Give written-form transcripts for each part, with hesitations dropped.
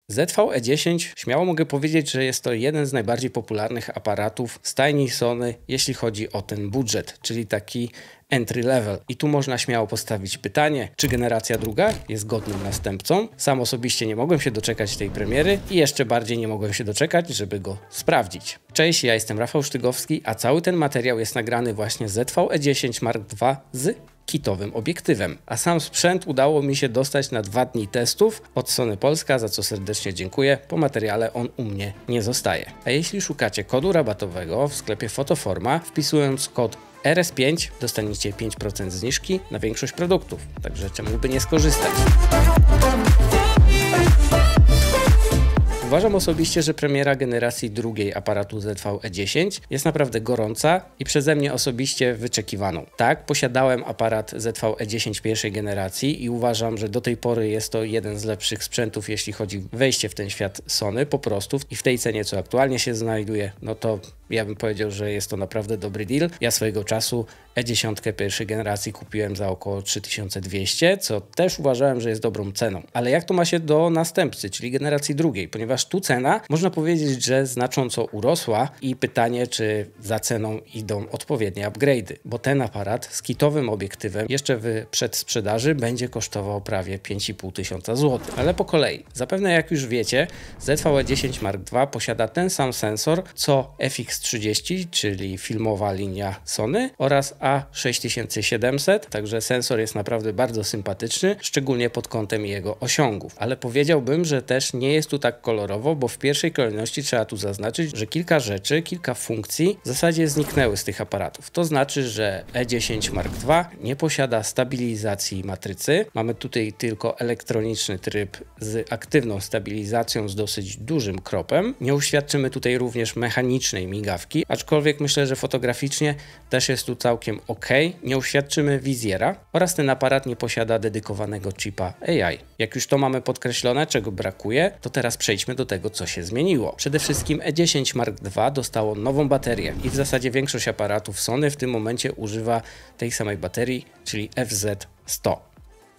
ZV-E10 śmiało mogę powiedzieć, że jest to jeden z najbardziej popularnych aparatów stajni Sony, jeśli chodzi o ten budżet, czyli taki entry level. I tu można śmiało postawić pytanie, czy generacja druga jest godnym następcą. Sam osobiście nie mogłem się doczekać tej premiery i jeszcze bardziej nie mogłem się doczekać, żeby go sprawdzić. Cześć, ja jestem Rafał Sztygowski, a cały ten materiał jest nagrany właśnie z ZV-E10 Mark II z kitowym obiektywem. A sam sprzęt udało mi się dostać na 2 dni testów od Sony Polska, za co serdecznie dziękuję. Po materiale on u mnie nie zostaje. A jeśli szukacie kodu rabatowego w sklepie Fotoforma, wpisując kod RS5 dostaniecie 5% zniżki na większość produktów. Także czemu by nie skorzystać? Uważam osobiście, że premiera generacji drugiej aparatu ZV-E10 jest naprawdę gorąca i przeze mnie osobiście wyczekiwaną. Tak, posiadałem aparat ZV-E10 pierwszej generacji i uważam, że do tej pory jest to jeden z lepszych sprzętów, jeśli chodzi o wejście w ten świat Sony po prostu. I w tej cenie, co aktualnie się znajduje, no to ja bym powiedział, że jest to naprawdę dobry deal. Ja swojego czasu E10 pierwszej generacji kupiłem za około 3200, co też uważałem, że jest dobrą ceną. Ale jak to ma się do następcy, czyli generacji drugiej? Ponieważ tu cena, można powiedzieć, że znacząco urosła i pytanie, czy za ceną idą odpowiednie upgrade'y, bo ten aparat z kitowym obiektywem jeszcze w przedsprzedaży będzie kosztował prawie 5500 zł. Ale po kolei. Zapewne jak już wiecie, ZV-E10 Mark II posiada ten sam sensor co FX30, czyli filmowa linia Sony, oraz A6700, także sensor jest naprawdę bardzo sympatyczny, szczególnie pod kątem jego osiągów. Ale powiedziałbym, że też nie jest tu tak kolorowo, bo w pierwszej kolejności trzeba tu zaznaczyć, że kilka rzeczy, kilka funkcji w zasadzie zniknęły z tych aparatów. To znaczy, że E10 Mark II nie posiada stabilizacji matrycy. Mamy tutaj tylko elektroniczny tryb z aktywną stabilizacją z dosyć dużym kropem. Nie uświadczymy tutaj również mechanicznej migawki, aczkolwiek myślę, że fotograficznie też jest tu całkiem ok. Nie uświadczymy wizjera oraz ten aparat nie posiada dedykowanego chipa AI. Jak już to mamy podkreślone, czego brakuje, to teraz przejdźmy do tego, co się zmieniło. Przede wszystkim E10 Mark II dostało nową baterię i w zasadzie większość aparatów Sony w tym momencie używa tej samej baterii, czyli FZ100.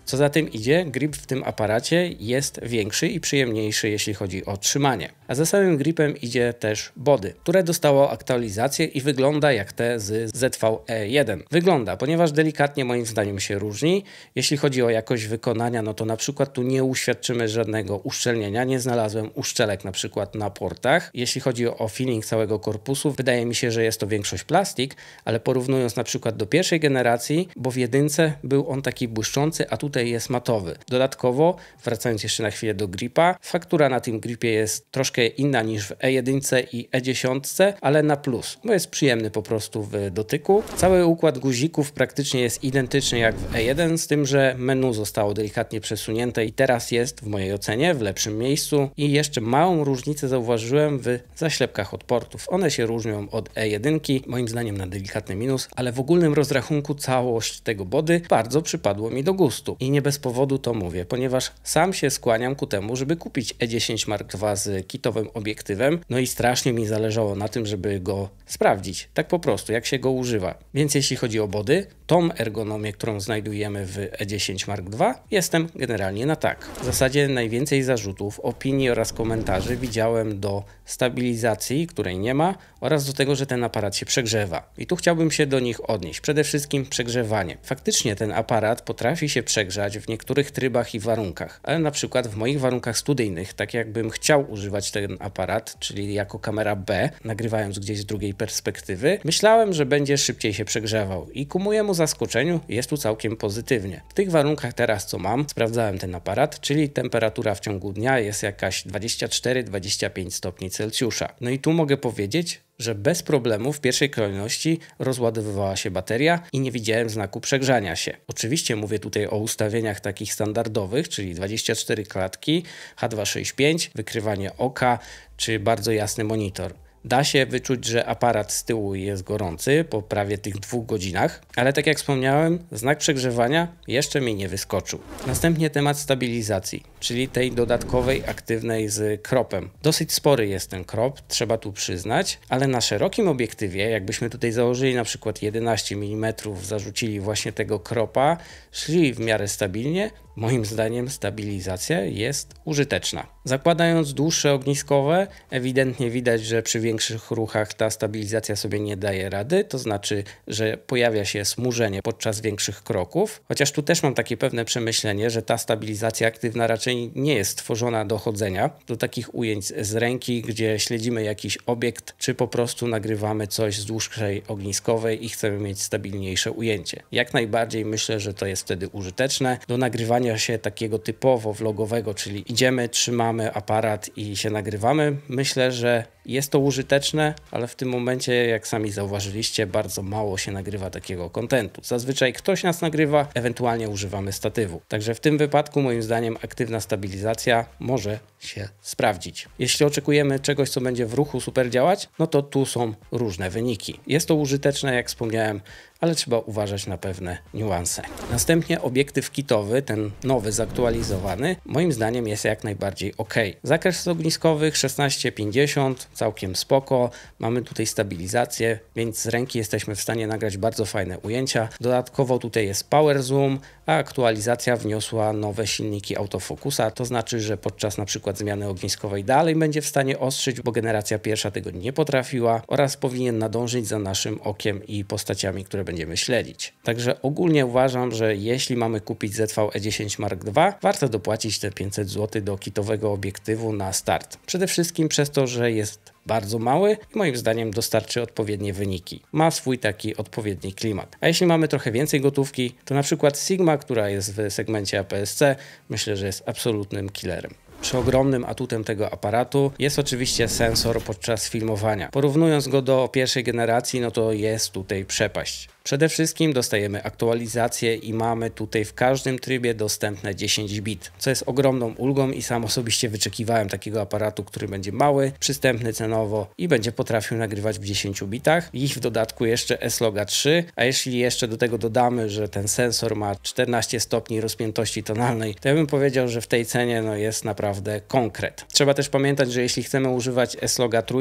Co za tym idzie, grip w tym aparacie jest większy i przyjemniejszy, jeśli chodzi o trzymanie. A za samym gripem idzie też body, które dostało aktualizację i wygląda jak te z ZV-E1. Wygląda, ponieważ delikatnie moim zdaniem się różni. Jeśli chodzi o jakość wykonania, no to na przykład tu nie uświadczymy żadnego uszczelnienia. Nie znalazłem uszczelek na przykład na portach. Jeśli chodzi o feeling całego korpusu, wydaje mi się, że jest to większość plastik, ale porównując na przykład do pierwszej generacji, bo w jedynce był on taki błyszczący, a tutaj jest matowy. Dodatkowo, wracając jeszcze na chwilę do gripa, faktura na tym gripie jest troszkę inna niż w E1 i E10, ale na plus, bo jest przyjemny po prostu w dotyku. Cały układ guzików praktycznie jest identyczny jak w E1, z tym, że menu zostało delikatnie przesunięte i teraz jest w mojej ocenie w lepszym miejscu i jeszcze małą różnicę zauważyłem w zaślepkach od portów. One się różnią od E1, moim zdaniem na delikatny minus, ale w ogólnym rozrachunku całość tego body bardzo przypadło mi do gustu. I nie bez powodu to mówię, ponieważ sam się skłaniam ku temu, żeby kupić E10 Mark II z kitowym obiektywem, no i strasznie mi zależało na tym, żeby go sprawdzić, tak po prostu, jak się go używa. Więc jeśli chodzi o body, tą ergonomię, którą znajdujemy w E10 Mark II, jestem generalnie na tak. W zasadzie najwięcej zarzutów, opinii oraz komentarzy widziałem do stabilizacji, której nie ma, oraz do tego, że ten aparat się przegrzewa. I tu chciałbym się do nich odnieść. Przede wszystkim przegrzewanie. Faktycznie ten aparat potrafi się przegrzać w niektórych trybach i warunkach, ale na przykład w moich warunkach studyjnych, tak jakbym chciał używać ten aparat, czyli jako kamera B, nagrywając gdzieś z drugiej perspektywy, myślałem, że będzie szybciej się przegrzewał i ku mojemu zaskoczeniu jest tu całkiem pozytywnie. W tych warunkach teraz co mam, sprawdzałem ten aparat, czyli temperatura w ciągu dnia jest jakaś 24-25 stopni Celsjusza. No i tu mogę powiedzieć, że bez problemu w pierwszej kolejności rozładowywała się bateria i nie widziałem znaku przegrzania się. Oczywiście mówię tutaj o ustawieniach takich standardowych, czyli 24 klatki, H265, wykrywanie oka czy bardzo jasny monitor. Da się wyczuć, że aparat z tyłu jest gorący po prawie tych 2 godzinach, ale tak jak wspomniałem, znak przegrzewania jeszcze mi nie wyskoczył. Następnie temat stabilizacji. czyli tej dodatkowej, aktywnej z kropem. Dosyć spory jest ten krop, trzeba tu przyznać, ale na szerokim obiektywie, jakbyśmy tutaj założyli na przykład 11 mm, zarzucili właśnie tego kropa, szli w miarę stabilnie, moim zdaniem stabilizacja jest użyteczna. Zakładając dłuższe ogniskowe, ewidentnie widać, że przy większych ruchach ta stabilizacja sobie nie daje rady, to znaczy, że pojawia się smużenie podczas większych kroków, chociaż tu też mam takie pewne przemyślenie, że ta stabilizacja aktywna raczej nie jest stworzona do chodzenia, do takich ujęć z ręki, gdzie śledzimy jakiś obiekt, czy po prostu nagrywamy coś z dłuższej ogniskowej i chcemy mieć stabilniejsze ujęcie. Jak najbardziej myślę, że to jest wtedy użyteczne do nagrywania się takiego typowo vlogowego, czyli idziemy, trzymamy aparat i się nagrywamy. Myślę, że jest to użyteczne, ale w tym momencie, jak sami zauważyliście, bardzo mało się nagrywa takiego kontentu. Zazwyczaj ktoś nas nagrywa, ewentualnie używamy statywu. Także w tym wypadku moim zdaniem aktywna stabilizacja może się sprawdzić. Jeśli oczekujemy czegoś, co będzie w ruchu super działać, no to tu są różne wyniki. Jest to użyteczne, jak wspomniałem, ale trzeba uważać na pewne niuanse. Następnie obiektyw kitowy, ten nowy, zaktualizowany, moim zdaniem jest jak najbardziej ok. Zakres ogniskowych 16-50, całkiem spoko. Mamy tutaj stabilizację, więc z ręki jesteśmy w stanie nagrać bardzo fajne ujęcia. Dodatkowo tutaj jest power zoom, a aktualizacja wniosła nowe silniki autofokusa, to znaczy, że podczas na przykład zmiany ogniskowej dalej będzie w stanie ostrzyć, bo generacja pierwsza tego nie potrafiła oraz powinien nadążyć za naszym okiem i postaciami, które będziemy śledzić. Także ogólnie uważam, że jeśli mamy kupić ZV-E10 Mark II, warto dopłacić te 500 zł do kitowego obiektywu na start. Przede wszystkim przez to, że jest bardzo mały i moim zdaniem dostarczy odpowiednie wyniki. Ma swój taki odpowiedni klimat. A jeśli mamy trochę więcej gotówki, to na przykład Sigma, która jest w segmencie APS-C, myślę, że jest absolutnym killerem. Przeogromnym atutem tego aparatu jest oczywiście sensor podczas filmowania. Porównując go do pierwszej generacji, no to jest tutaj przepaść. Przede wszystkim dostajemy aktualizację i mamy tutaj w każdym trybie dostępne 10 bit, co jest ogromną ulgą i sam osobiście wyczekiwałem takiego aparatu, który będzie mały, przystępny cenowo i będzie potrafił nagrywać w 10 bitach. I w dodatku jeszcze S-Loga 3, a jeśli jeszcze do tego dodamy, że ten sensor ma 14 stopni rozpiętości tonalnej, to ja bym powiedział, że w tej cenie no jest naprawdę konkret. Trzeba też pamiętać, że jeśli chcemy używać S-Loga 3,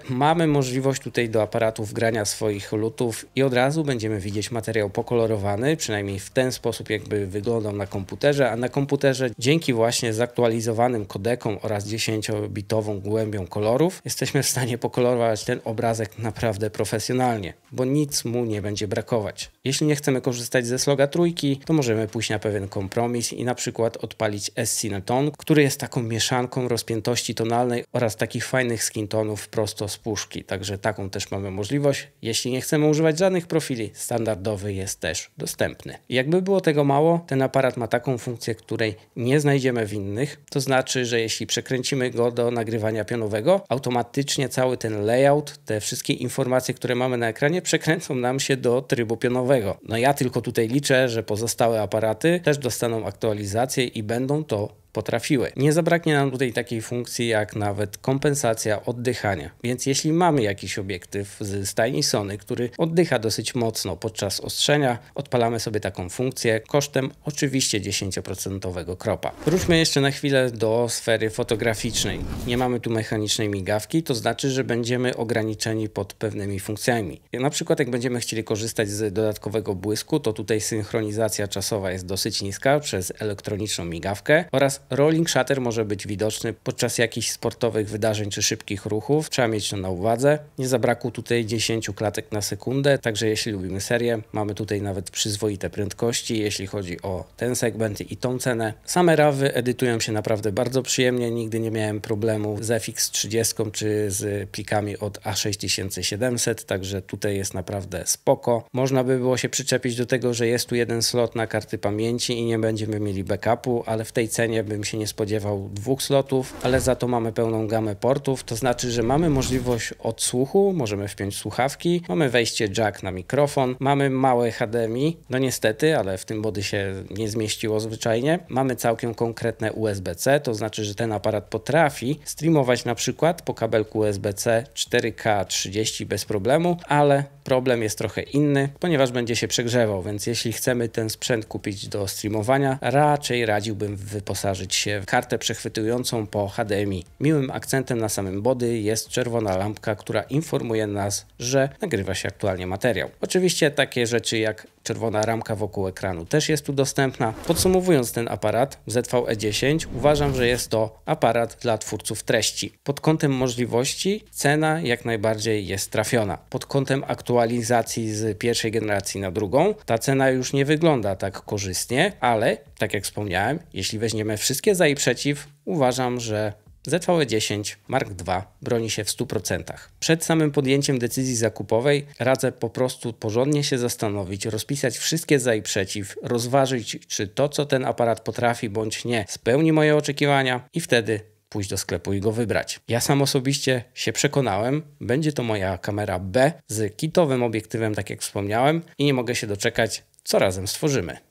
mamy możliwość tutaj do aparatu wgrania swoich lutów i od razu będziemy widzieć materiał pokolorowany, przynajmniej w ten sposób jakby wyglądał na komputerze, a na komputerze dzięki właśnie zaktualizowanym kodekom oraz 10-bitową głębią kolorów jesteśmy w stanie pokolorować ten obrazek naprawdę profesjonalnie, bo nic mu nie będzie brakować. Jeśli nie chcemy korzystać ze S-Loga 3, to możemy pójść na pewien kompromis i na przykład odpalić S-Cineton, który jest taką mieszanką rozpiętości tonalnej oraz takich fajnych skintonów prosto z puszki, także taką też mamy możliwość. Jeśli nie chcemy używać żadnych profili, standardowy jest też dostępny. Jakby było tego mało, ten aparat ma taką funkcję, której nie znajdziemy w innych, to znaczy, że jeśli przekręcimy go do nagrywania pionowego, automatycznie cały ten layout, te wszystkie informacje, które mamy na ekranie, przekręcą nam się do trybu pionowego. No ja tylko tutaj liczę, że pozostałe aparaty też dostaną aktualizację i będą to potrafiły. Nie zabraknie nam tutaj takiej funkcji jak nawet kompensacja oddychania. Więc jeśli mamy jakiś obiektyw z stajni Sony, który oddycha dosyć mocno podczas ostrzenia, odpalamy sobie taką funkcję kosztem oczywiście 10% kropa. Wróćmy jeszcze na chwilę do sfery fotograficznej. Nie mamy tu mechanicznej migawki, to znaczy, że będziemy ograniczeni pod pewnymi funkcjami. Na przykład jak będziemy chcieli korzystać z dodatkowego błysku, to tutaj synchronizacja czasowa jest dosyć niska przez elektroniczną migawkę oraz rolling shutter może być widoczny podczas jakichś sportowych wydarzeń czy szybkich ruchów. Trzeba mieć to na uwadze. Nie zabrakło tutaj 10 klatek na sekundę, także jeśli lubimy serię, mamy tutaj nawet przyzwoite prędkości, jeśli chodzi o ten segment i tą cenę. Same rawy edytują się naprawdę bardzo przyjemnie, nigdy nie miałem problemu z FX30 czy z plikami od A6700, także tutaj jest naprawdę spoko. Można by było się przyczepić do tego, że jest tu jeden slot na karty pamięci i nie będziemy mieli backupu, ale w tej cenie bym się nie spodziewał 2 slotów, ale za to mamy pełną gamę portów, to znaczy, że mamy możliwość odsłuchu, możemy wpiąć słuchawki, mamy wejście jack na mikrofon, mamy małe HDMI, no niestety, ale w tym body się nie zmieściło zwyczajnie. Mamy całkiem konkretne USB-C, to znaczy, że ten aparat potrafi streamować na przykład po kabelku USB-C 4K 30 bez problemu, ale problem jest trochę inny, ponieważ będzie się przegrzewał, więc jeśli chcemy ten sprzęt kupić do streamowania, raczej radziłbym wyposażyć wyposażyć się w kartę przechwytującą po HDMI. Miłym akcentem na samym body jest czerwona lampka, która informuje nas, że nagrywa się aktualnie materiał. Oczywiście takie rzeczy jak czerwona ramka wokół ekranu też jest tu dostępna. Podsumowując ten aparat ZV-E10, uważam, że jest to aparat dla twórców treści. Pod kątem możliwości cena jak najbardziej jest trafiona. Pod kątem aktualizacji z pierwszej generacji na drugą ta cena już nie wygląda tak korzystnie, ale tak jak wspomniałem, jeśli weźmiemy wszystkie za i przeciw, uważam, że ZV-E10 Mark II broni się w 100%. Przed samym podjęciem decyzji zakupowej radzę po prostu porządnie się zastanowić, rozpisać wszystkie za i przeciw, rozważyć, czy to, co ten aparat potrafi bądź nie, spełni moje oczekiwania i wtedy pójść do sklepu i go wybrać. Ja sam osobiście się przekonałem, będzie to moja kamera B z kitowym obiektywem, tak jak wspomniałem, i nie mogę się doczekać, co razem stworzymy.